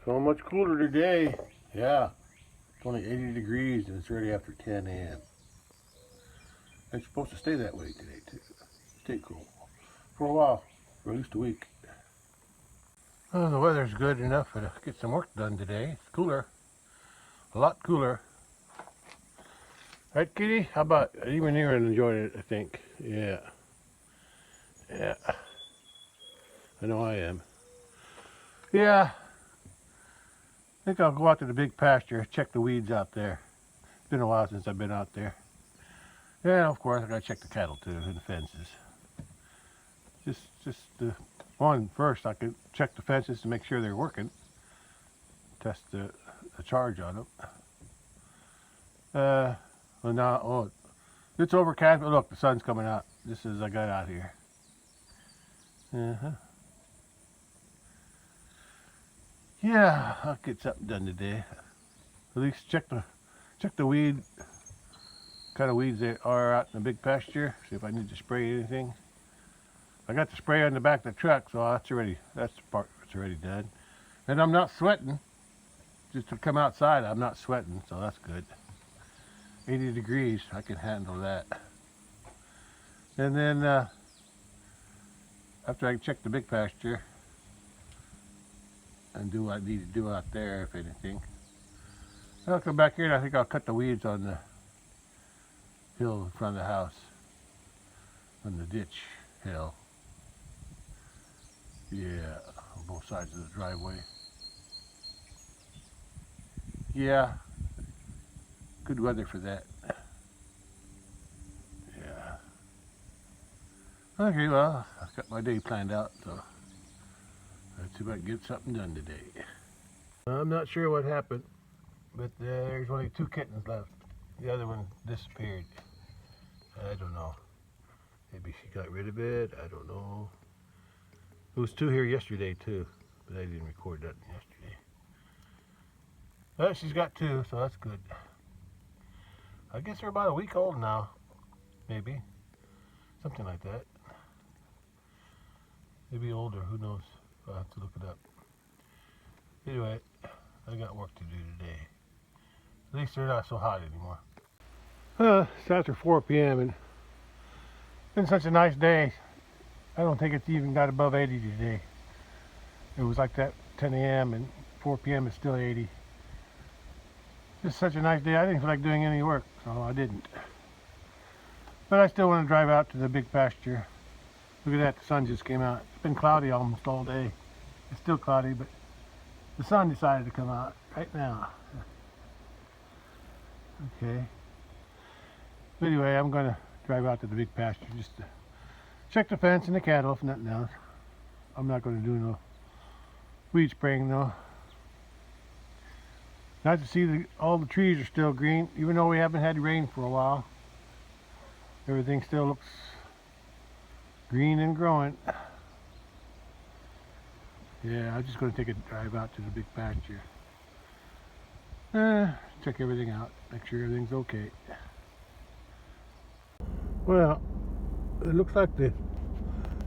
So much cooler today. Yeah, it's only 80 degrees and it's already after 10 a.m. It's supposed to stay that way today too. Stay cool for a while, for at least a week. Oh, the weather's good enough to get some work done today. It's cooler, a lot cooler. Right, Kitty? How about even you enjoyed it? I think. Yeah. Yeah. I know I am. Yeah. I think I'll go out to the big pasture, check the weeds out there. It's been a while since I've been out there. Yeah, of course I gotta check the cattle too and the fences. Just the one first. I could check the fences to make sure they're working. Test the charge on them. Well now, oh, it's overcast. But look, the sun's coming out. Just as I got out here. Yeah, I'll get something done today. At least check the weed. Kind of weeds there are out in the big pasture. See if I need to spray anything. I got the spray on the back of the truck, so that's the part that's already done. And I'm not sweating. Just to come outside, I'm not sweating, so that's good. 80 degrees, I can handle that. And then after I check the big pasture and do what I need to do out there, if anything, I'll come back here and I think I'll cut the weeds on the hill in front of the house, on the ditch hill. Yeah, on both sides of the driveway. Yeah, good weather for that. Yeah. Okay, well, I've got my day planned out, so let's see if I can get something done today. I'm not sure what happened, but there's only 2 kittens left. The other one disappeared. I don't know. Maybe she got rid of it. I don't know. There was 2 here yesterday too, but I didn't record that yesterday. But she's got 2, so that's good. I guess they're about a week old now, maybe. Something like that. Maybe older, who knows? I'll have to look it up. Anyway, I got work to do today. At least they're not so hot anymore. It's after 4 p.m. and it's been such a nice day. I don't think it's even got above 80 today. It was like that 10 a.m. and 4 p.m. is still 80. Just such a nice day. I didn't feel like doing any work, so I didn't. But I still want to drive out to the big pasture. Look at that, the sun just came out. It's been cloudy almost all day. It's still cloudy, but the sun decided to come out right now. Okay. But anyway, I'm going to drive out to the big pasture just to check the fence and the cattle, if nothing else. I'm not going to do no weed spraying though. Nice to see all the trees are still green, even though we haven't had rain for a while. Everything still looks green and growing. Yeah, I'm just going to take a drive out to the big pasture. Check everything out, make sure everything's okay. Well, it looks like the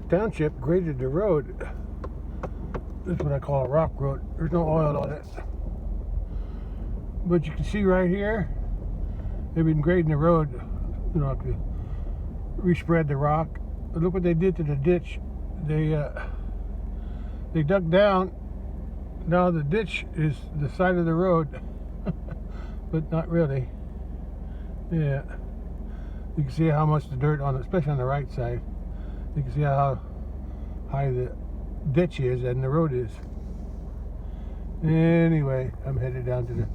township graded the road. This is what I call a rock road. There's no oil on it. But you can see right here, they've been grading the road, you know, to respread the rock. But look what they did to the ditch. They dug down. Now the ditch is the side of the road, but not really. Yeah. You can see how much the dirt on it, especially on the right side. You can see how high the ditch is and the road is. Anyway, I'm headed down to the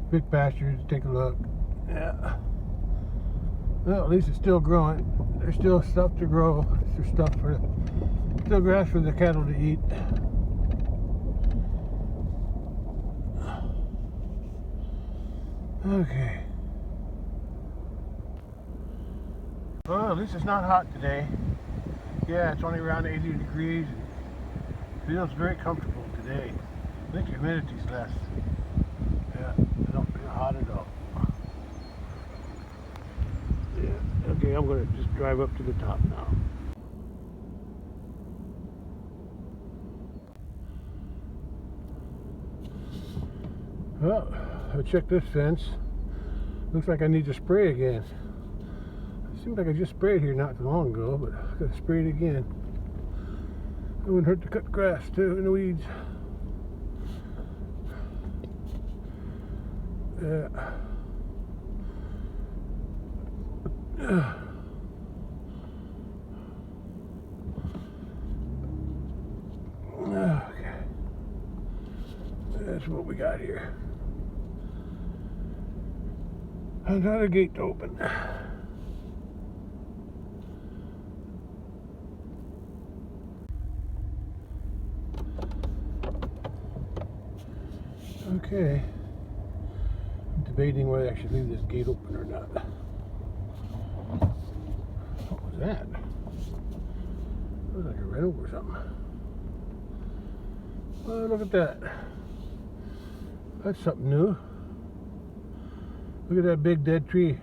big pasture to take a look. Yeah. Well, at least it's still growing. There's still stuff to grow. There's still grass for the cattle to eat. Okay. Well, at least it's not hot today. Yeah, it's only around 80 degrees. It feels very comfortable today. I think the humidity's less. Yeah, I don't feel hot at all. Yeah, okay, I'm going to just drive up to the top now. Well, I checked this fence. Looks like I need to spray again. It seems like I just sprayed here not too long ago, but I gotta spray it again. It wouldn't hurt to cut grass too in the weeds. Yeah. Okay. That's what we got here. Another gate to open. Okay. I'm debating whether I should leave this gate open or not. What was that? It was like I ran over something. Oh, look at that. That's something new. Look at that big dead tree.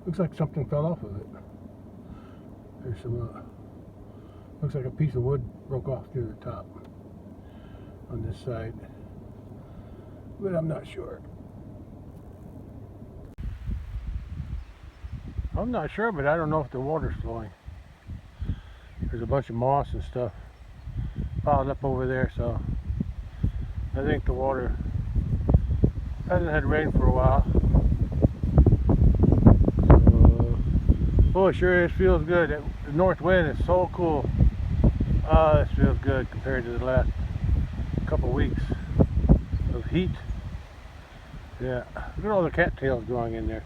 Looks like something fell off of it. There's some, looks like a piece of wood broke off near the top on this side. But I'm not sure. I'm not sure, but I don't know if the water's flowing. There's a bunch of moss and stuff piled up over there, so I think the water hasn't had rain for a while. So, oh, it sure is, feels good. The north wind is so cool. This feels good compared to the last couple weeks of heat. Yeah, look at all the cattails growing in there.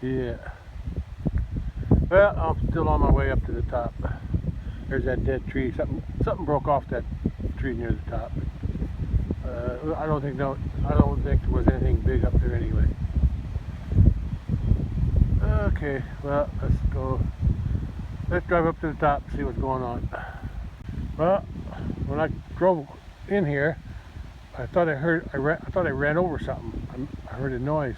Yeah. Well, I'm still on my way up to the top. There's that dead tree. Something broke off that tree near the top. I don't think there was anything big up there anyway. Okay, well, let's go. Let's drive up to the top and see what's going on. Well, when I drove in here, I thought I ran over something. I heard a noise,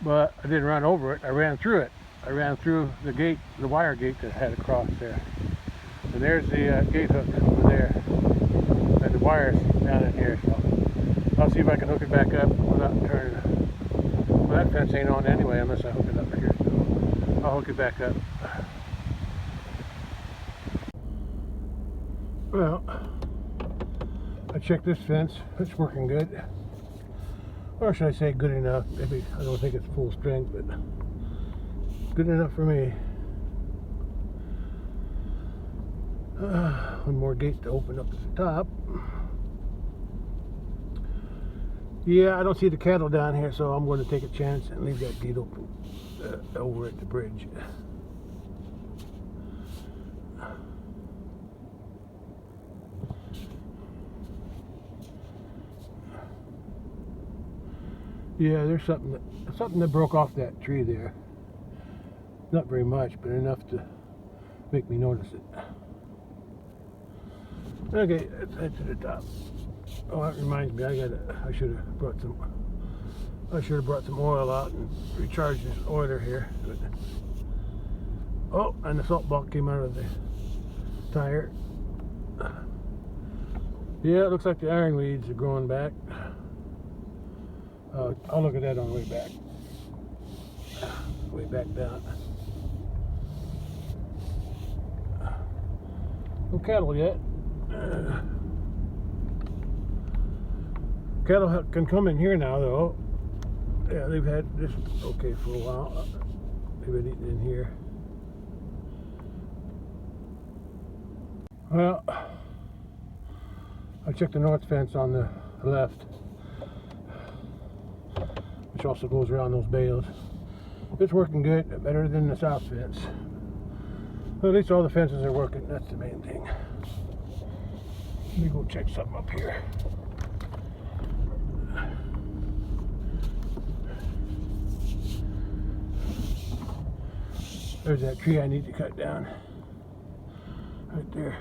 but I didn't run over it. I ran through it. I ran through the gate, the wire gate that had across there. And there's the gate hook over there, and the wires down in here. So I'll see if I can hook it back up without turning. Well, that fence ain't on anyway unless I hook it up here. So I'll hook it back up. Well, I checked this fence. It's working good. Or should I say good enough? Maybe I don't think it's full strength, but good enough for me. One more gate to open up at the top. Yeah, I don't see the cattle down here, so I'm going to take a chance and leave that gate open over at the bridge. Yeah, there's something that broke off that tree there. Not very much, but enough to make me notice it. Okay, let's head to the top. Oh, that reminds me, I should have brought some oil out and recharged this oiler here. But, oh, and the salt block came out of the tire. Yeah, it looks like the iron weeds are growing back. I'll look at that on the way back. Way back down. No cattle yet. Cattle can come in here now, though. Yeah, they've had this okay for a while. They've been eating in here. Well, I checked the north fence on the left, which also goes around those bales. It's working good, better than the south fence. Well, at least all the fences are working. That's the main thing. Let me go check something up here. There's that tree I need to cut down. Right there.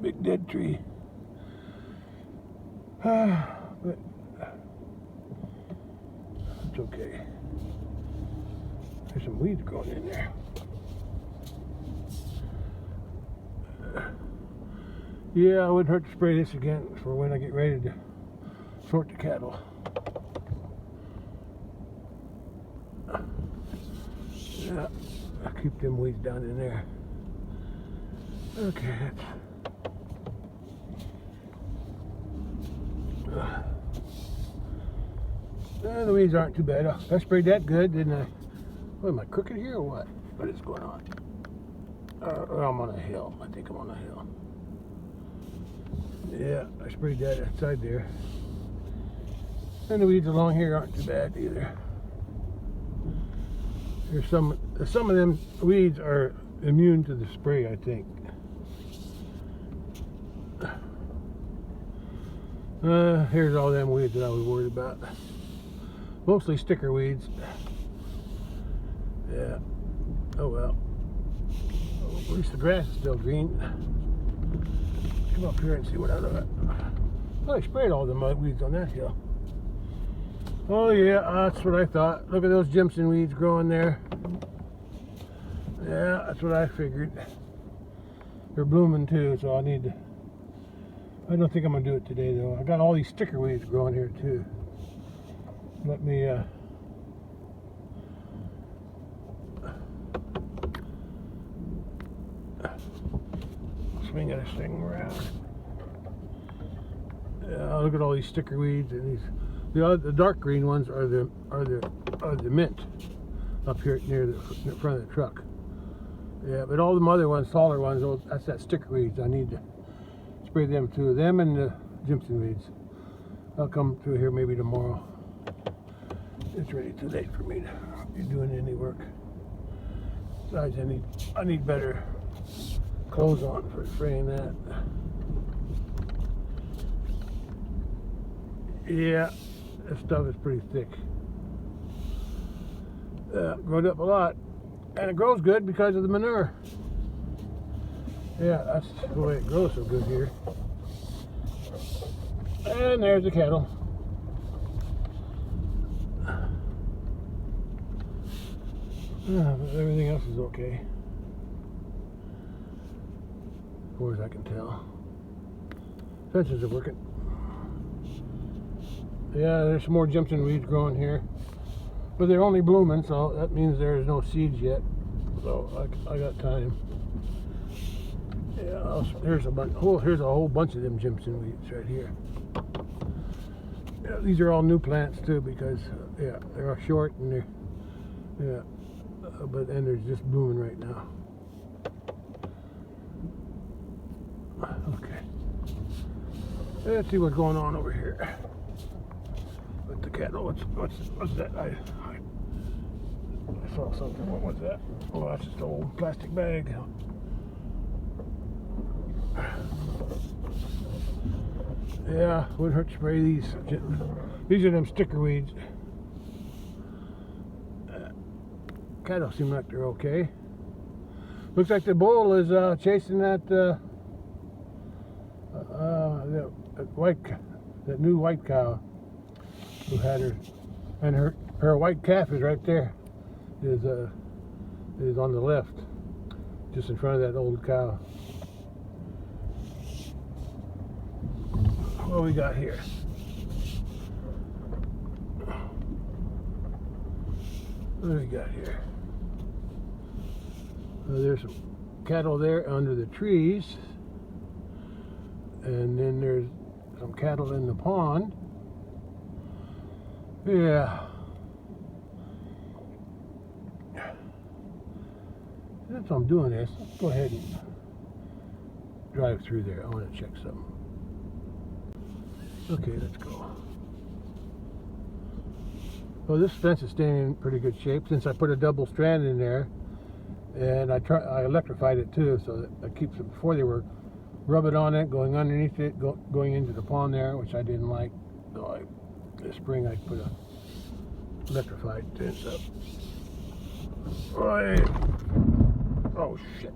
Big dead tree. But it's okay. There's some weeds growing in there. Yeah, I wouldn't hurt to spray this again for when I get ready to sort the cattle. Yeah, I'll keep them weeds down in there. Okay, the weeds aren't too bad. I sprayed that good, didn't I? What, am I crooked here or what? What is going on? I'm on a hill. I think I'm on a hill. Yeah, I sprayed that outside there. And the weeds along here aren't too bad either. There's some of them weeds are immune to the spray, I think. Here's all them weeds that I was worried about. Mostly sticker weeds. Yeah. Oh well. At least the grass is still green. Come up here and see what I look at. Oh, I sprayed all the mud weeds on that hill. Oh yeah, that's what I thought. Look at those Jimson weeds growing there. Yeah, that's what I figured. They're blooming too, so I need to. I don't think I'm gonna do it today though. I got all these sticker weeds growing here too. Let me swing this thing around. Yeah, look at all these sticker weeds and these. The dark green ones are the mint up here near the front of the truck. Yeah, but all the other ones, taller ones, that's that sticker weeds. I need to spray them too. Them and the Jimson weeds. I'll come through here maybe tomorrow. It's really too late for me to be doing any work. Besides, I need better clothes on for spraying that. Yeah, this stuff is pretty thick. Growed up a lot, and it grows good because of the manure. Yeah, that's the way it grows so good here. And there's the cattle. But everything else is okay, as far as I can tell. Fences are working. Yeah, there's some more Jimson weeds growing here, but they're only blooming, so that means there's no seeds yet. So I got time. Yeah, here's a bunch. Oh, here's a whole bunch of them Jimson weeds right here. Yeah, these are all new plants too, because yeah, they're short and they're but and they're just blooming right now. Okay, let's see what's going on over here with the cattle. What's that? I saw something. What was that? Oh, that's just an old plastic bag. Yeah, wouldn't hurt to spray these. These are them sticker weeds. Cattle seem like they're okay. Looks like the bull is chasing that that new white cow who had her, and her white calf is right there. Is on the left, just in front of that old cow. What we got here? What do we got here? There's some cattle there under the trees, and then there's some cattle in the pond. Yeah. Since I'm doing this, let's go ahead and drive through there. I want to check something. Okay, let's go. Well, this fence is staying in pretty good shape since I put a double strand in there, and I electrified it too, so that it keeps it. Before they were rubbing on it, going underneath it, going into the pond there, which I didn't like. So this spring I put a electrified fence up. Oh shit!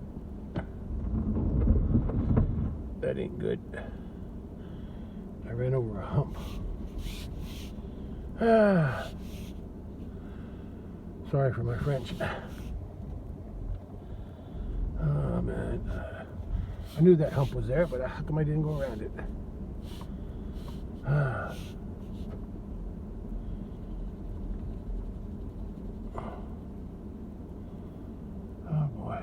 That ain't good. I ran over a hump. Sorry for my French. Oh man. I knew that hump was there, but how come I didn't go around it? Oh boy.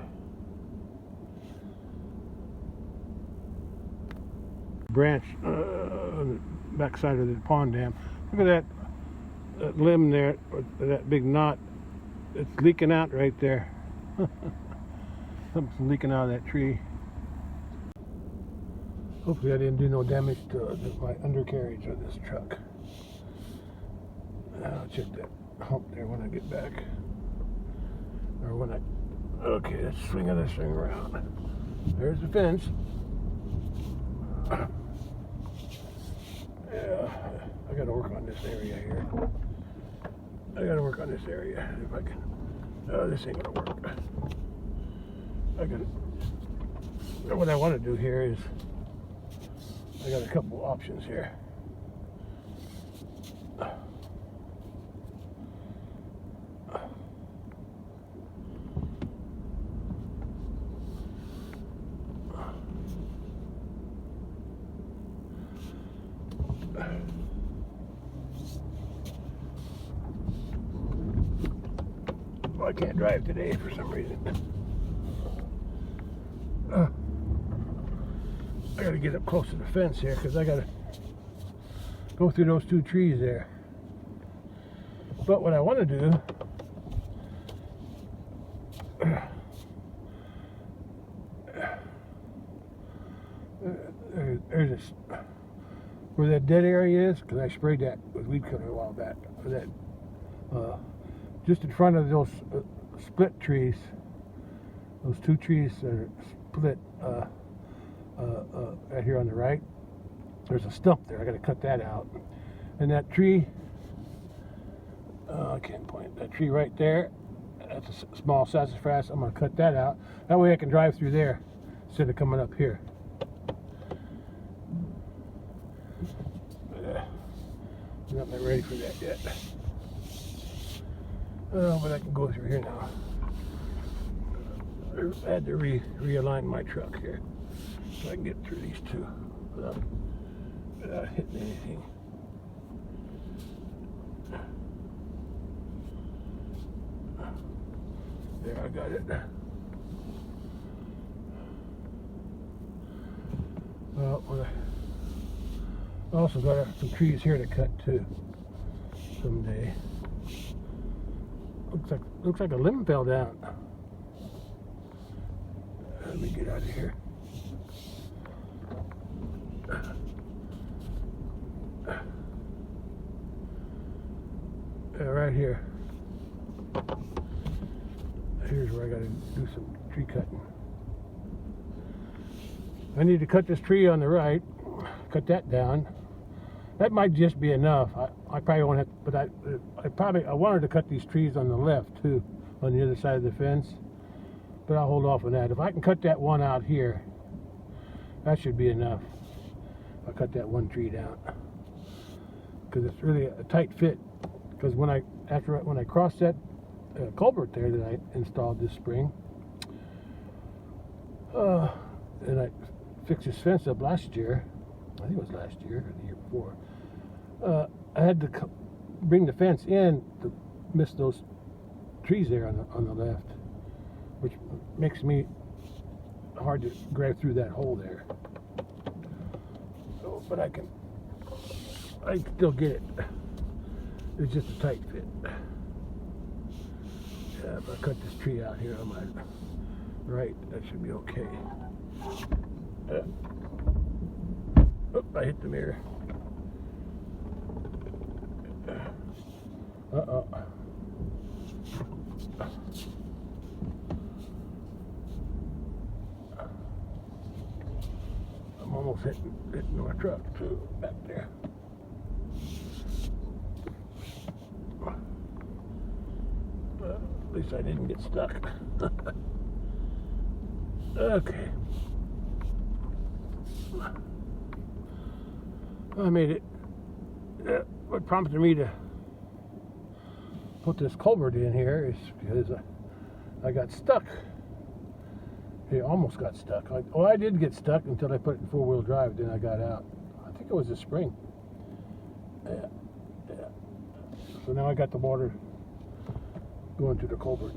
Branch on the backside of the pond dam. Look at that limb there, that big knot. It's leaking out right there. Something's leaking out of that tree. Hopefully I didn't do no damage to my undercarriage of this truck. I'll check that hump there when I get back. Or when I... Okay, let's swing this thing around. There's the fence. Yeah, I gotta work on this area here. I gotta work on this area if I can. This ain't gonna work. What I want to do here is, I got a couple options here. Well, I can't drive today for some reason. I gotta get up close to the fence here because I gotta go through those two trees there. But what I want to do, there's this, where that dead area is, because I sprayed that with weed killer a while back. For that, just in front of those split trees, those two trees that are split. Right here on the right, there's a stump there. I got to cut that out. And that tree, I can't point. That tree right there, that's a small sassafras. I'm going to cut that out. That way I can drive through there instead of coming up here. I'm not ready for that yet. But I can go through here now. I had to realign my truck here so I can get through these two without hitting anything. There, I got it. Well, I also got some trees here to cut too someday. Looks like a limb fell down. Let me get out of here. Right here. Here's where I got to do some tree cutting. I need to cut this tree on the right. Cut that down. That might just be enough. I probably won't have, but I wanted to cut these trees on the left too, on the other side of the fence. But I'll hold off on that. If I can cut that one out here, that should be enough. I'll cut that one tree down because it's really a tight fit. Because when I crossed that culvert there that I installed this spring, and I fixed this fence up last year. I think it was last year or the year before. I had to bring the fence in to miss those trees there on the left, which makes me hard to grab through that hole there. So, but I can still get it. It's just a tight fit. Yeah, if I cut this tree out here on my right, that should be okay. I hit the mirror. I'm almost hitting my truck too, back there. At least I didn't get stuck. Okay. I made it. What prompted me to put this culvert in here is because I got stuck It almost got stuck. I did get stuck until I put it in four-wheel drive. Then I got out. I think it was the spring. Yeah. So now I got the water going to the culvert.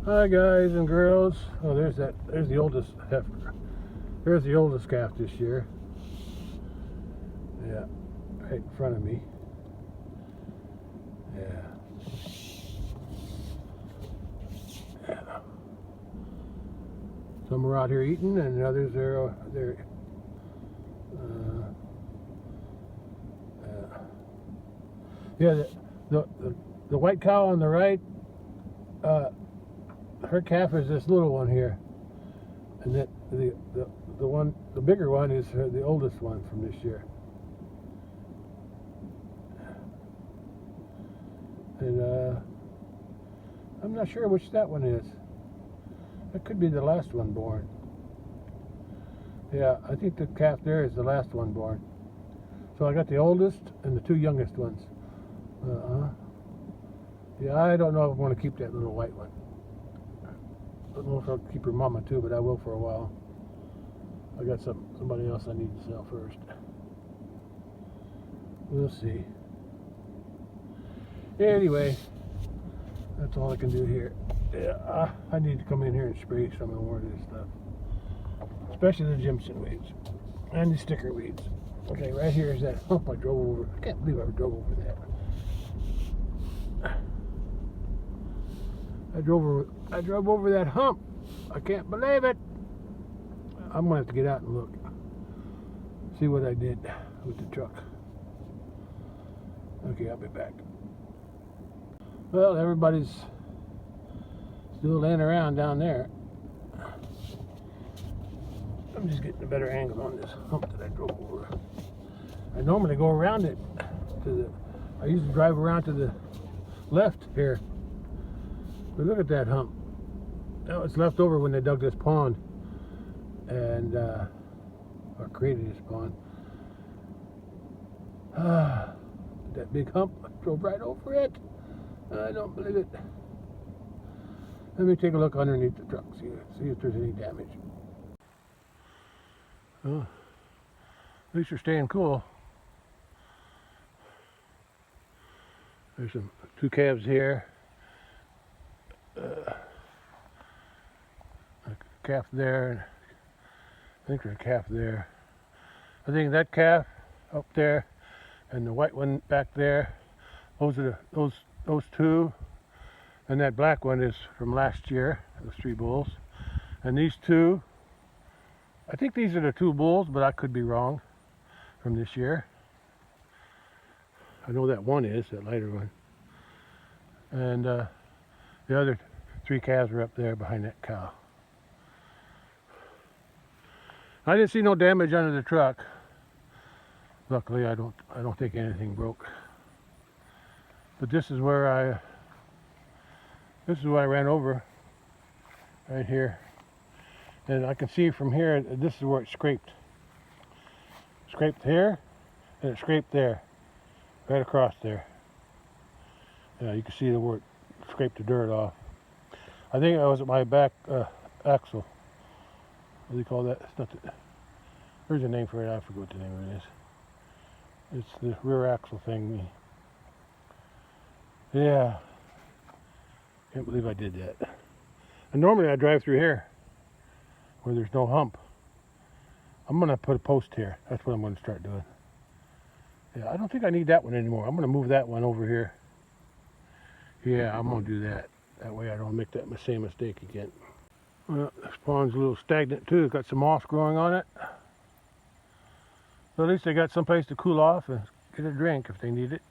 Hi guys and girls. Oh, there's the oldest heifer. There's the oldest calf this year. Yeah, right in front of me. Yeah. Some are out here eating, and others are yeah. The white cow on the right, her calf is this little one here, and that the bigger one is the oldest one from this year. And I'm not sure which that one is. That could be the last one born. Yeah, I think the calf there is the last one born. So I got the oldest and the two youngest ones. Yeah, I don't know if I want to keep that little white one. I don't know if I'll keep her mama too, but I will for a while. I got somebody else I need to sell first. We'll see. Anyway, that's all I can do here. Yeah, I need to come in here and spray some more of this stuff, especially the Jimson weeds and the sticker weeds. Okay, right here is that hump I drove over. I can't believe I drove over that. I drove over that hump. I can't believe it. I'm gonna have to get out and look, see what I did with the truck. Okay, I'll be back. Well, everybody's still laying around down there. I'm just getting a better angle on this hump that I drove over. I normally go around it I usually drive around to the left here. But look at that hump. That was left over when they dug this pond and or created this pond. That big hump, I drove right over it. I don't believe it. Let me take a look underneath the truck, see if there's any damage. Oh, at least they're staying cool. There's two calves here. A calf there, and I think there's a calf there. I think that calf up there and the white one back there, those are those two, and that black one is from last year, those three bulls. And these two, I think these are the two bulls, but I could be wrong, from this year. I know that one is, that lighter one. And the other three calves are up there behind that cow. I didn't see no damage under the truck. Luckily, I don't think anything broke. But this is where I ran over, right here. And I can see from here, this is where it scraped. Scraped here, and it scraped there, right across there. Yeah, you can see where it scraped the dirt off. I think that was at my back axle. What do you call that? It's not there's a name for it, I forget what the name of it is. It's the rear axle thing. Yeah. Can't believe I did that. And normally I drive through here where there's no hump. I'm gonna put a post here. That's what I'm gonna start doing. Yeah, I don't think I need that one anymore. I'm gonna move that one over here. Yeah, I'm gonna do that. That way I don't make that same mistake again. Well, this pond's a little stagnant too. It's got some moss growing on it. So at least they got someplace to cool off and get a drink if they need it.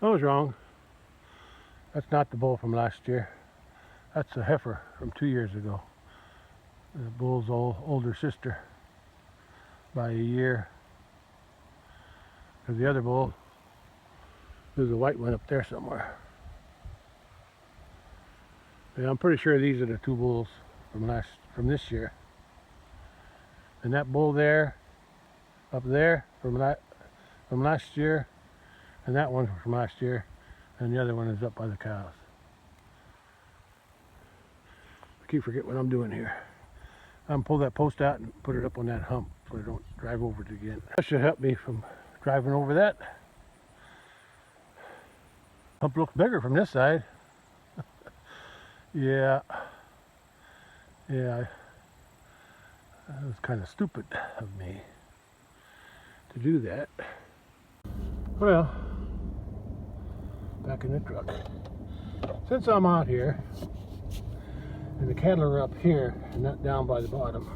I was wrong. That's not the bull from last year. That's a heifer from 2 years ago. The bull's older sister by a year. Because the other bull, there's a white one up there somewhere. Yeah, I'm pretty sure these are the two bulls from this year. And that bull there, up there, from last year, and that one from last year. and the other one is up by the cows. I keep forgetting what I'm doing here. I'm pull that post out and put it up on that hump so I don't drive over it again. That should help me from driving over that. Hump looks bigger from this side. Yeah. Yeah. That was kind of stupid of me to do that. Well, back in the truck. Since I'm out here, and the cattle are up here and not down by the bottom,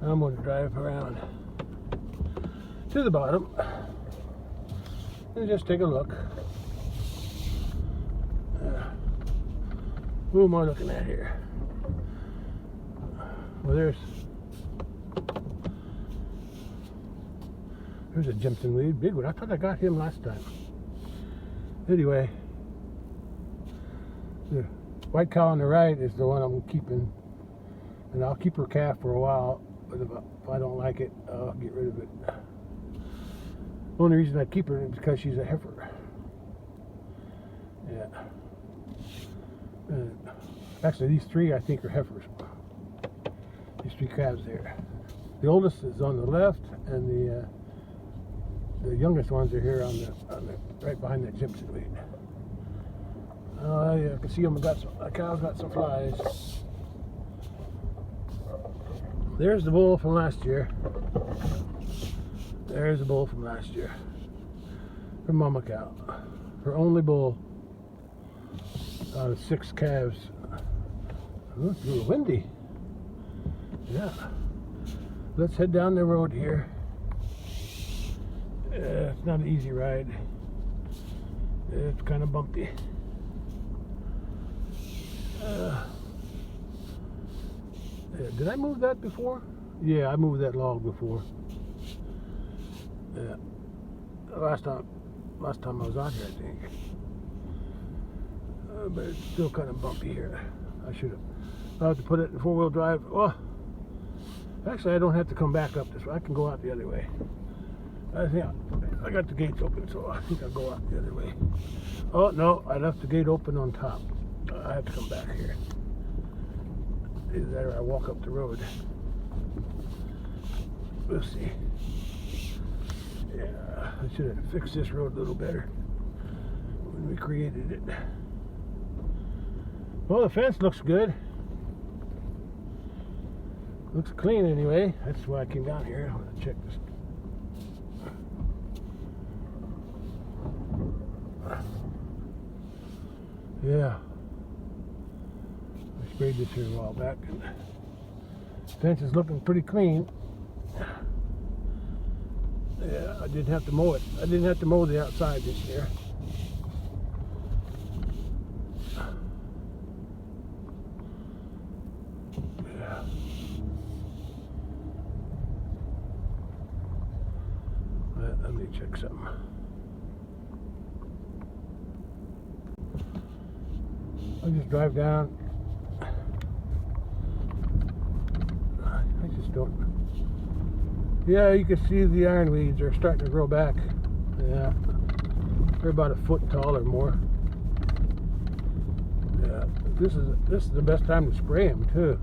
I'm going to drive around to the bottom and just take a look. Who am I looking at here? Well, there's a Jimson weed, big one. I thought I got him last time. Anyway, the white cow on the right is the one I'm keeping, and I'll keep her calf for a while, but if I don't like it, I'll get rid of it. The only reason I keep her is because she's a heifer. Yeah. Actually, these three I think are heifers. These three calves there. The oldest is on the left, and the youngest ones are here on the right behind that Jimson weed. Yeah, I can see them. The cow's got some flies. There's the bull from last year. There's the bull from last year. Her mama cow. Her only bull. 6 calves. Oh, it's a little windy. Yeah. Let's head down the road here. It's not an easy ride. It's kind of bumpy. Did I move that before? Yeah, I moved that log before. Yeah. Last time I was out here, I think. But it's still kind of bumpy here. I'll have to put it in 4-wheel drive. Well, actually, I don't have to come back up this way. I can go out the other way. I think I got the gates open, so I think I'll go out the other way. Oh, no, I left the gate open on top. I have to come back here. Either that or I walk up the road. We'll see. Yeah, I should have fixed this road a little better when we created it. Well, the fence looks good. Looks clean anyway. That's why I came down here. I'm gonna check this. Yeah. I sprayed this here a while back, and the fence is looking pretty clean. Yeah, I didn't have to mow it. I didn't have to mow the outside this year. Yeah. Let me check something. I'll just drive down. I just don't. Yeah, you can see the ironweeds are starting to grow back. Yeah, they're about a foot tall or more. Yeah, this is the best time to spray them too.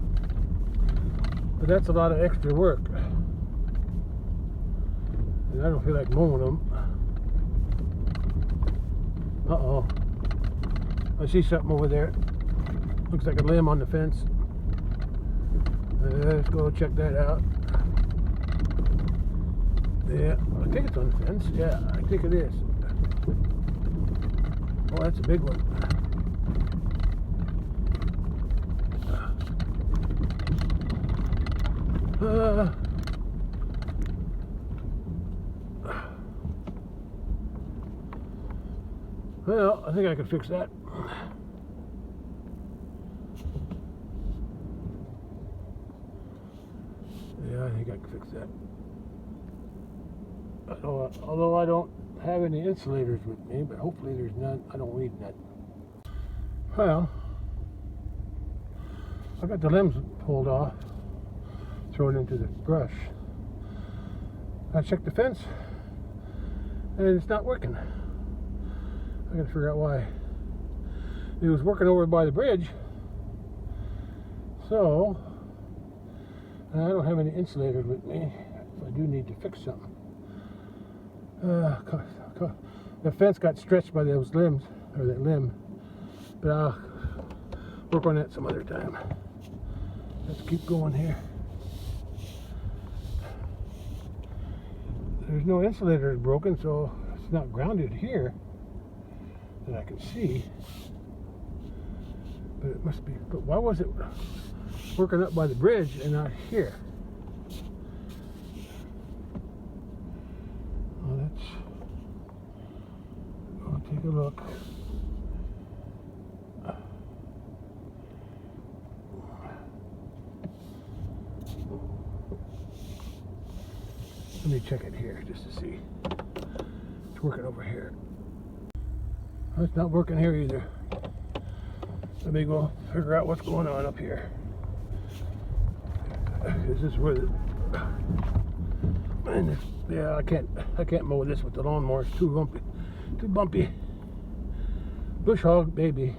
But that's a lot of extra work, and I don't feel like mowing them. Uh-oh. I see something over there. Looks like a limb on the fence. Let's go check that out. Yeah, I think it's on the fence. Yeah, I think it is. Oh, that's a big one. Well, I think I can fix that. Yeah, I think I can fix that. Although I don't have any insulators with me, but hopefully there's none. I don't need none. Well, I got the limbs pulled off, thrown into the brush. I checked the fence, and it's not working. I gotta figure out why. He was working over by the bridge, so I don't have any insulators with me. I do need to fix something. The fence got stretched by those limbs, or that limb, but I'll work on that some other time. Let's keep going here. There's no insulator broken, so it's not grounded here that I can see. But it must be. But why was it working up by the bridge and not here? Well, I'll take a look. Let me check it here just to see. It's working over here. Oh, it's not working here either. Let me go figure out what's going on up here. Is this where the... And yeah, I can't mow this with the lawnmower. It's too bumpy. Bush hog, maybe.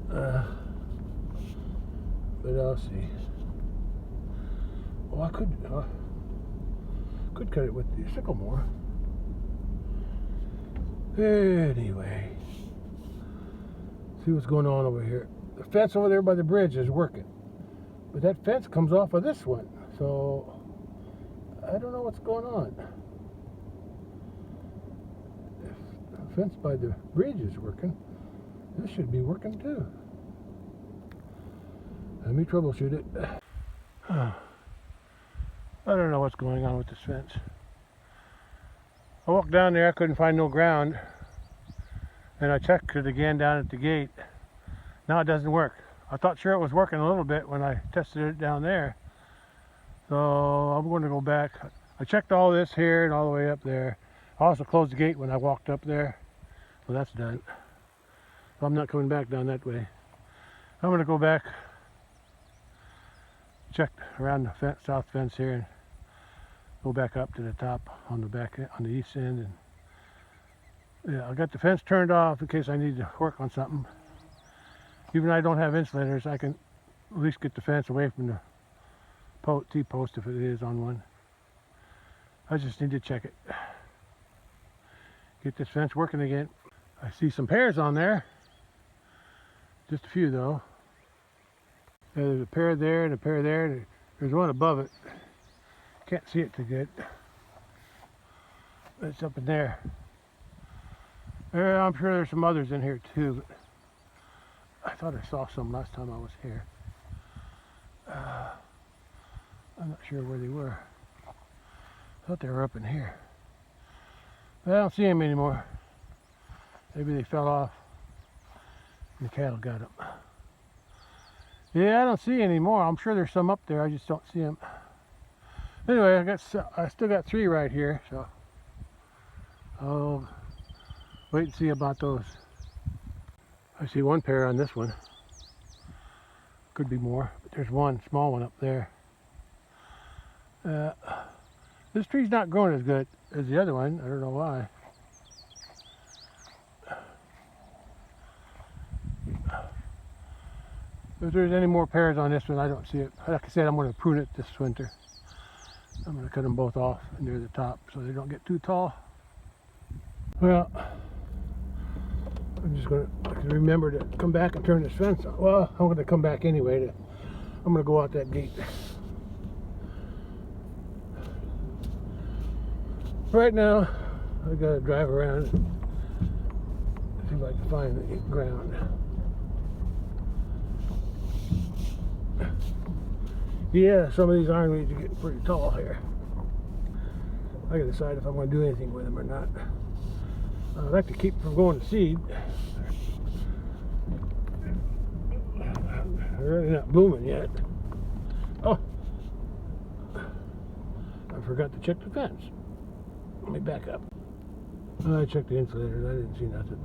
But I'll see. Well, I could cut it with the sycamore. Anyway, see what's going on over here. The fence over there by the bridge is working, but that fence comes off of this one, so I don't know what's going on. If the fence by the bridge is working, this should be working too. Let me troubleshoot it. I don't know what's going on with this fence. I walked down there, I couldn't find no ground, and I checked it again down at the gate. Now it doesn't work. I thought sure it was working a little bit when I tested it down there. So I'm going to go back. I checked all this here and all the way up there. I also closed the gate when I walked up there. So that's done. So I'm not coming back down that way. I'm going to go back, check around the fence, south fence here, and go back up to the top on the back on the east end. And yeah, I got the fence turned off in case I need to work on something. Even though I don't have insulators, I can at least get the fence away from the T-post if it is on one. I just need to check it. Get this fence working again. I see some pears on there. Just a few though. There's a pair there and a pair there. There's one above it. Can't see it too good. It's up in there. I'm sure there's some others in here too. But I thought I saw some last time I was here. I'm not sure where they were. I thought they were up in here. But I don't see them anymore. Maybe they fell off and the cattle got them. Yeah, I don't see any more. I'm sure there's some up there. I just don't see them. Anyway, I still got 3 right here, so I'll wait and see about those. I see 1 pair on this one. Could be more, but there's one small one up there. This tree's not growing as good as the other one. I don't know why. If there's any more pears on this one, I don't see it. Like I said, I'm going to prune it this winter. I'm going to cut them both off near the top so they don't get too tall. Well, I'm just going to remember to come back and turn this fence on. Well, I'm going to come back anyway. I'm going to go out that gate. Right now, I got to drive around and see if I can find the ground. Yeah, some of these ironweeds are getting pretty tall here. I gotta decide if I'm going to do anything with them or not. I'd like to keep them from going to seed. They're really not blooming yet. Oh, I forgot to check the fence. Let me back up. I checked the insulators. I didn't see nothing.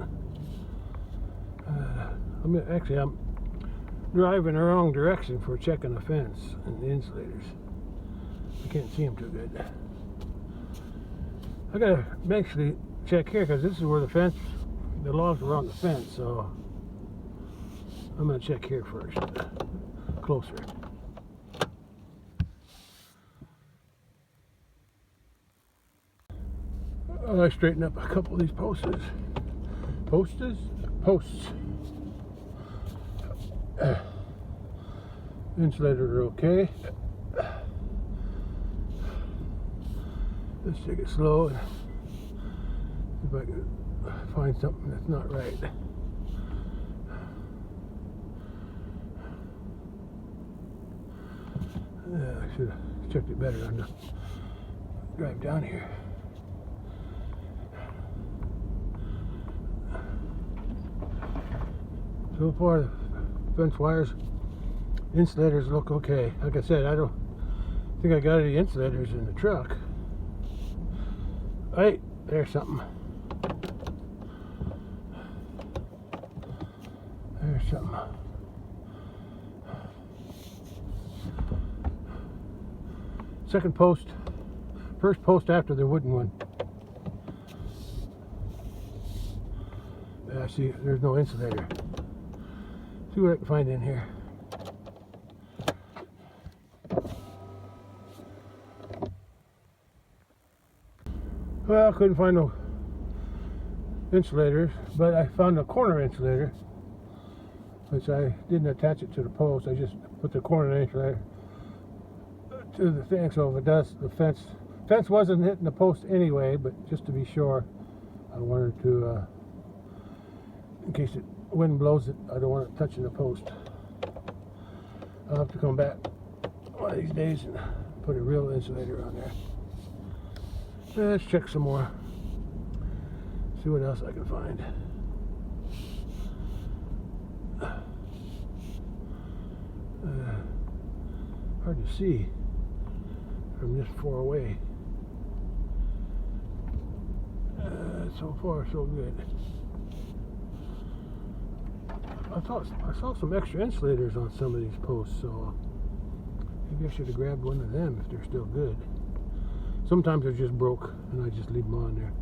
I'm driving the wrong direction for checking the fence and the insulators. I can't see them too good. I gotta actually check here because this is where the logs were on the fence, so I'm going to check here first, closer. I straightened up a couple of these posts. Insulators are okay. Let's take it slow and see if I can find something that's not right. Yeah, I should have checked it better on the drive down here. So far, the fence wires, insulators look okay. Like I said, I don't think I got any insulators in the truck. Hey, there's something. There's something. Second post, first post after the wooden one. Yeah, see, there's no insulator. See what I can find in here. Well, I couldn't find no insulators, but I found a corner insulator, which I didn't attach it to the post. I just put the corner insulator to the thing, so if it does, the fence wasn't hitting the post anyway, but just to be sure, I wanted to, in case the wind blows it, I don't want it touching the post. I'll have to come back one of these days and put a real insulator on there. Let's check some more. See what else I can find. Hard to see from this far away. So far, so good. I saw some extra insulators on some of these posts, so maybe I should have grabbed one of them if they're still good. Sometimes they're just broke, and I just leave them on there.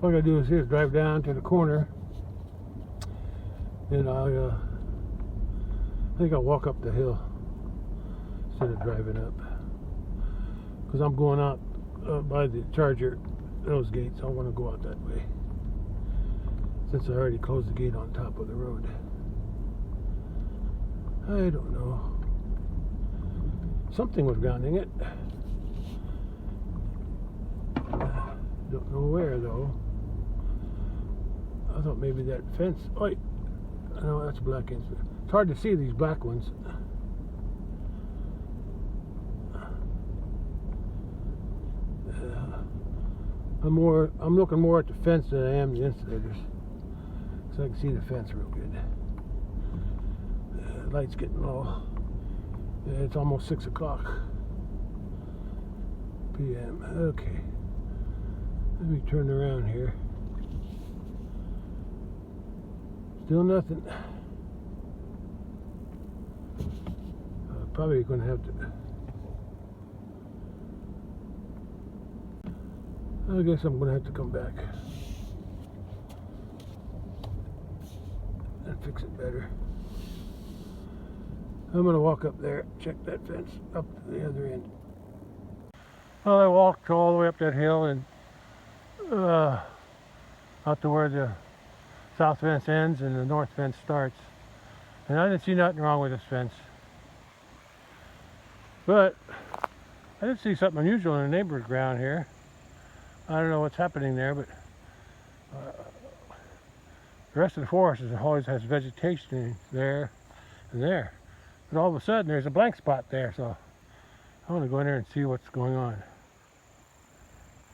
All I gotta do is drive down to the corner, and I think I'll walk up the hill instead of driving up, because I'm going out by the charger, those gates. I want to go out that way since I already closed the gate on top of the road. I don't know. Something was grounding it. Don't know where though. I thought maybe that fence. Oh, no, that's black insulator. It's hard to see these black ones. I'm looking more at the fence than I am the insulators, so I can see the fence real good. Light's getting low. It's almost 6 o'clock p.m. Okay, let me turn around here. Still nothing. Probably going to have to. I guess I'm going to have to come back and fix it better. I'm going to walk up there, check that fence up to the other end. Well, I walked all the way up that hill and out to where the south fence ends and the north fence starts. And I didn't see nothing wrong with this fence. But I did see something unusual in the neighbor's ground here. I don't know what's happening there, but the rest of the forest always has vegetation there and there. But all of a sudden there's a blank spot there, so I want to go in there and see what's going on.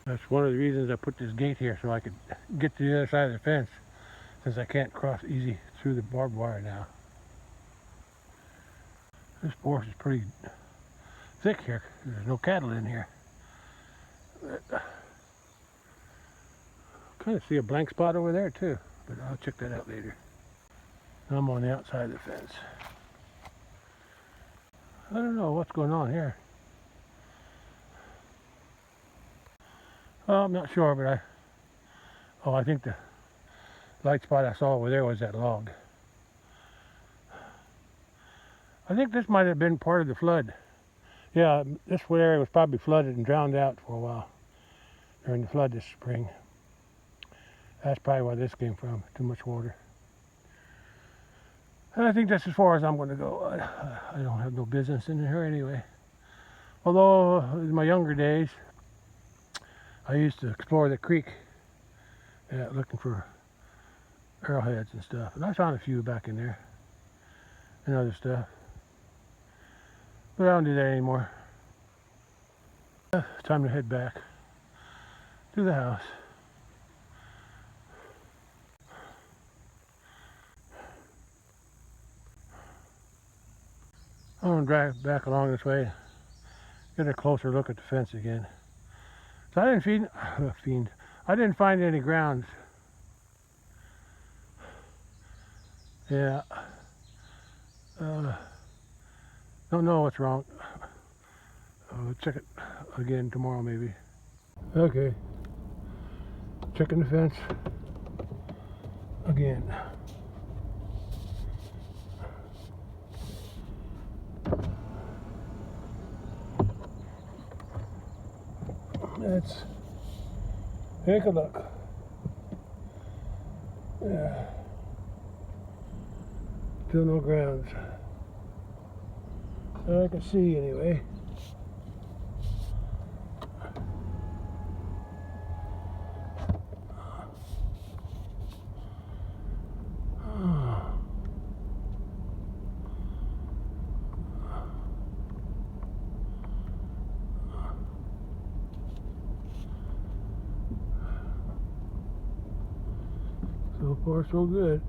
That's one of the reasons I put this gate here, so I could get to the other side of the fence, since I can't cross easy through the barbed wire now. This forest is pretty thick here. There's no cattle in here. But Kind of see a blank spot over there too, but I'll check that out later. I'm on the outside of the fence. I don't know what's going on here. Well, I'm not sure, but I think the light spot I saw over there was that log. I think this might have been part of the flood. Yeah, this area was probably flooded and drowned out for a while during the flood this spring. That's probably where this came from, too much water. And I think that's as far as I'm going to go. I don't have no business in here anyway. Although in my younger days, I used to explore the creek looking for arrowheads and stuff. And I found a few back in there and other stuff. But I don't do that anymore. Time to head back to the house. I'm going to drive back along this way, get a closer look at the fence again. So I didn't find any grounds. Yeah. Don't know what's wrong. I'll check it again tomorrow maybe. Okay. Checking the fence again. Take a look. Yeah. Still no grounds. I can see anyway. So far, so good.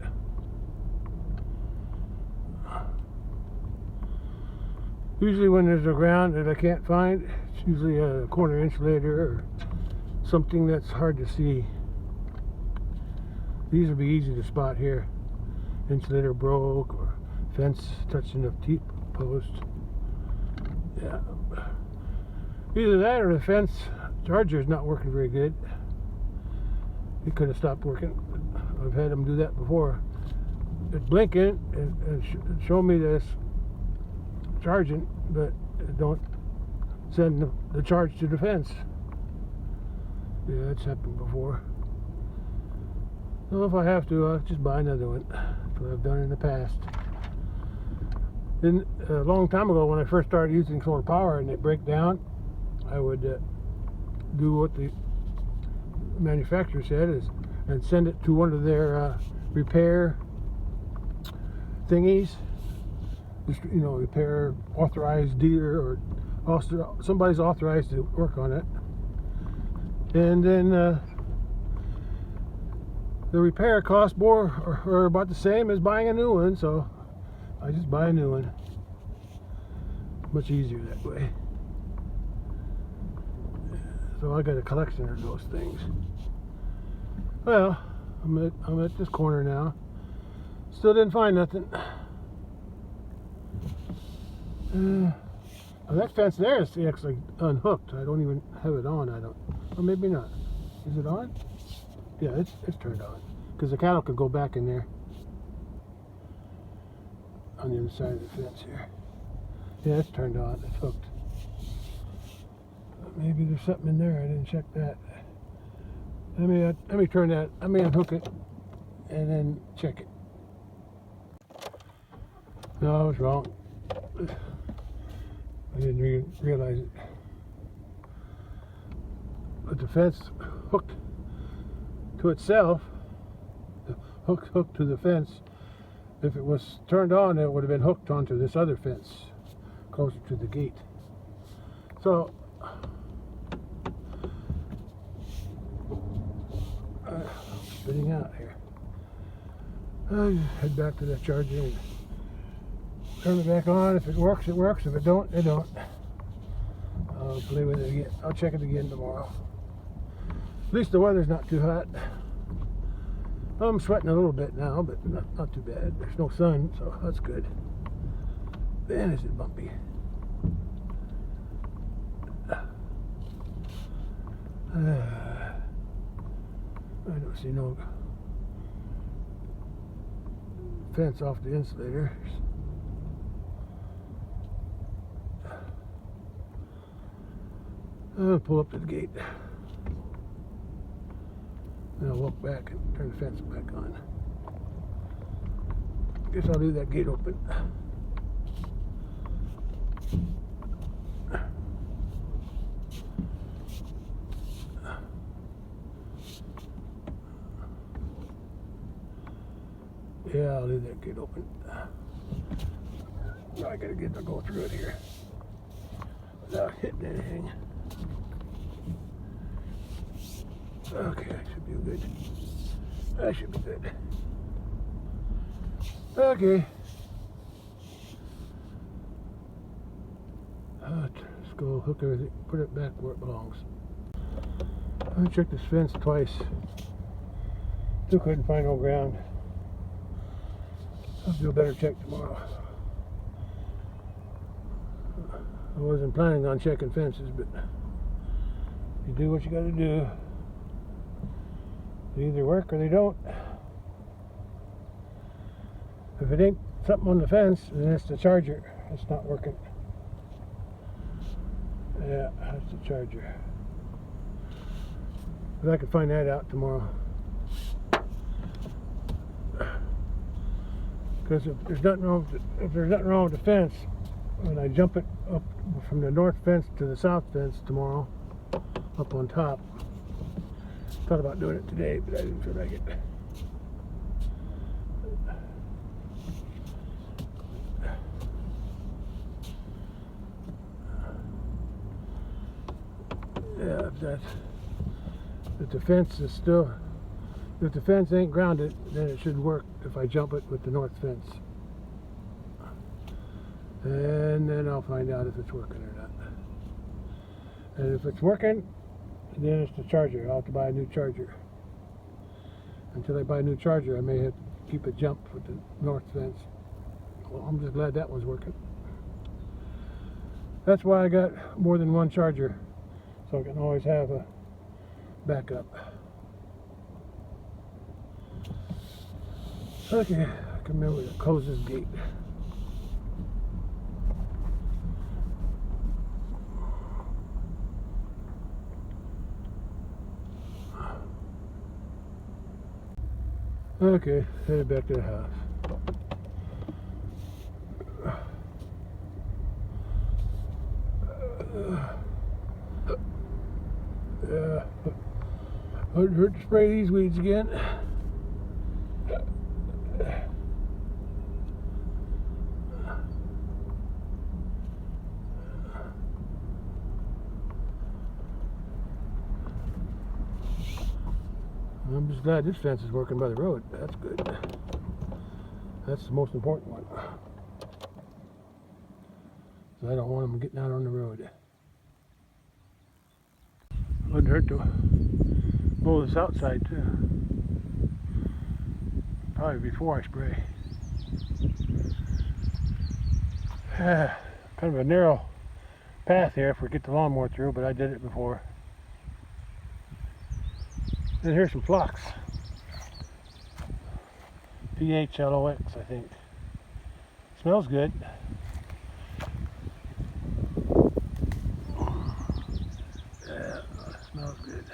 Usually when there's a ground that I can't find, it's usually a corner insulator or something that's hard to see. These would be easy to spot here. Insulator broke or fence touching a T-post. Yeah. Either that or the fence charger is not working very good. It could have stopped working. I've had them do that before. It's blinking and show me that it's charging, but it don't send the charge to the fence. Yeah, it's happened before. So if I have to, I'll just buy another one. That's what I've done in the past. Then a long time ago, when I first started using solar power and they break down, I would do what the manufacturer said and send it to one of their repair thingies. Just, you know, repair authorized dealer or somebody's authorized to work on it. And then the repair costs more or about the same as buying a new one, so I just buy a new one. Much easier that way. So I got a collection of those things. Well, I'm at this corner now. Still didn't find nothing. That fence there is actually unhooked. I don't even have it on. Or maybe not. Is it on? Yeah, it's turned on. Because the cattle could go back in there. On the other side of the fence here. Yeah, it's turned on. It's hooked. But maybe there's something in there. I didn't check that. Let me turn that. Let me unhook it and then check it. No, I was wrong. I didn't realize it. But the fence hooked to itself, the hooked to the fence. If it was turned on, it would have been hooked onto this other fence closer to the gate. So spitting out here. I'll head back to that charger and turn it back on. If it works, it works. If it don't, it don't. I'll play with it again. I'll check it again tomorrow. At least the weather's not too hot. I'm sweating a little bit now, but not too bad. There's no sun, so that's good. Man, is it bumpy. I don't see no fence off the insulator. I'll pull up to the gate. Then I'll walk back and turn the fence back on. Guess I'll leave that gate open. Yeah, I'll leave that gate open. Now I gotta get to go through it here without hitting anything. Okay, that should be good. That should be good. Okay. Let's go hook everything, put it back where it belongs. I checked this fence twice. Still couldn't find no ground. I'll do a better check tomorrow. I wasn't planning on checking fences, but you do what you gotta do. They either work or they don't. If it ain't something on the fence, then it's the charger. It's not working. Yeah, that's the charger. But I can find that out tomorrow. Because if there's nothing wrong with the fence, when I jump it up from the north fence to the south fence tomorrow, up on top. Thought about doing it today, but I didn't feel like it. Yeah, if the fence is still, if the fence ain't grounded, then it should work if I jump it with the north fence. And then I'll find out if it's working or not. And if it's working, then it's the charger. I'll have to buy a new charger. Until I buy a new charger, I may have to keep it jumped with the north fence. Well, I'm just glad that one's working. That's why I got more than one charger, so I can always have a backup. Okay, I can remember to close this gate. Okay, headed back to the house. Yeah, wouldn't hurt to spray these weeds again. I'm just glad this fence is working by the road. That's good. That's the most important one. So I don't want them getting out on the road. Wouldn't hurt to mow this outside too. Probably before I spray. Kind of a narrow path here if we get the lawnmower through, but I did it before. And here's some phlox. PHLOX, I think. Smells good. Yeah, smells good.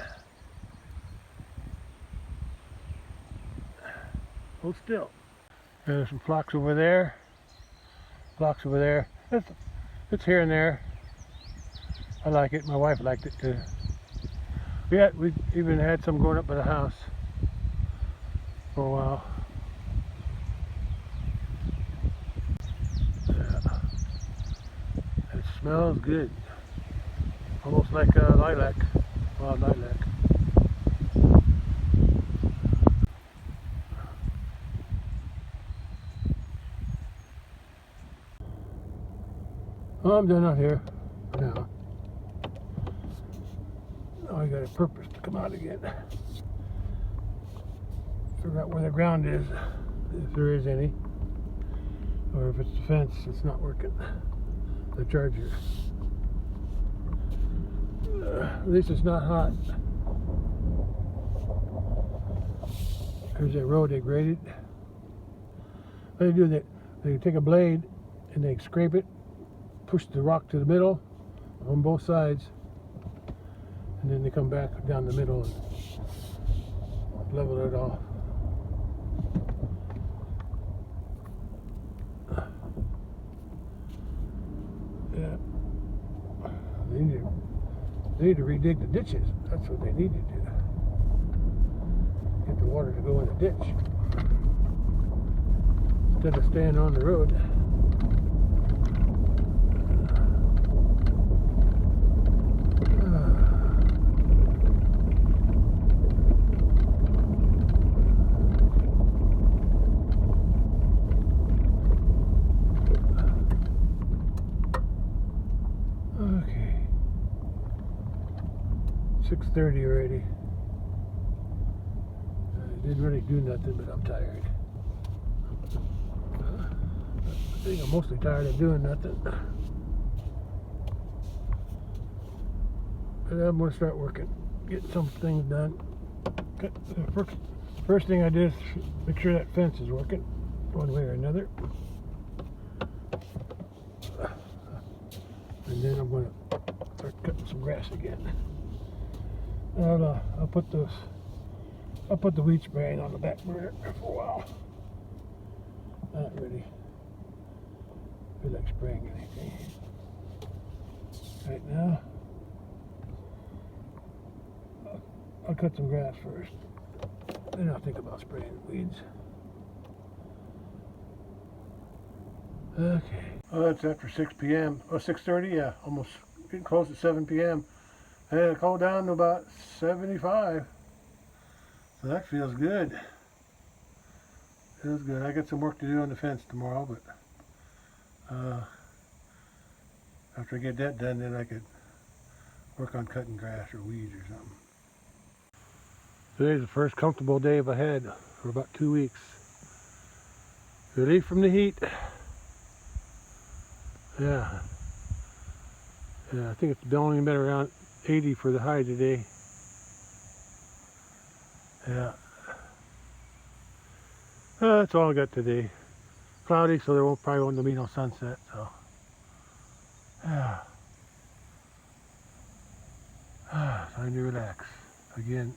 Hold still. There's some phlox over there. Phlox over there. It's here and there. I like it. My wife liked it too. We even had some going up by the house for a while. Yeah. It smells good. Almost like lilac, wild lilac. Well, I'm done out here now. I got a purpose to come out again. figure out where the ground is, if there is any, or if it's the fence that's not working, the charger. At least it's not hot. Here's that road they graded. What they do, they take a blade and they scrape it, push the rock to the middle on both sides, and then they come back down the middle and level it off. Yeah, they need to redig the ditches. That's what they need to do. Get the water to go in the ditch instead of staying on the road. Okay, 6:30 already. I didn't really do nothing, but I'm tired. I think I'm mostly tired of doing nothing. But I'm going to start working, get some things done. The first thing I did is make sure that fence is working, one way or another. And then I'm going to start cutting some grass again. I'll put the weed spraying on the back burner for a while. Not really feel like spraying anything right now. I'll cut some grass first, then I'll think about spraying weeds. Okay. Oh, that's after 6 p.m. Oh, 6:30, yeah, almost getting close to 7 p.m. And it cooled down to about 75. So that feels good. Feels good. I got some work to do on the fence tomorrow, but after I get that done, then I could work on cutting grass or weeds or something. Today's the first comfortable day I've had for about 2 weeks. Relief from the heat. Yeah. Yeah, I think it's only been around 80 for the high today. Yeah. That's all I got today. Cloudy, so there probably won't be no sunset. So, yeah. Time to relax again.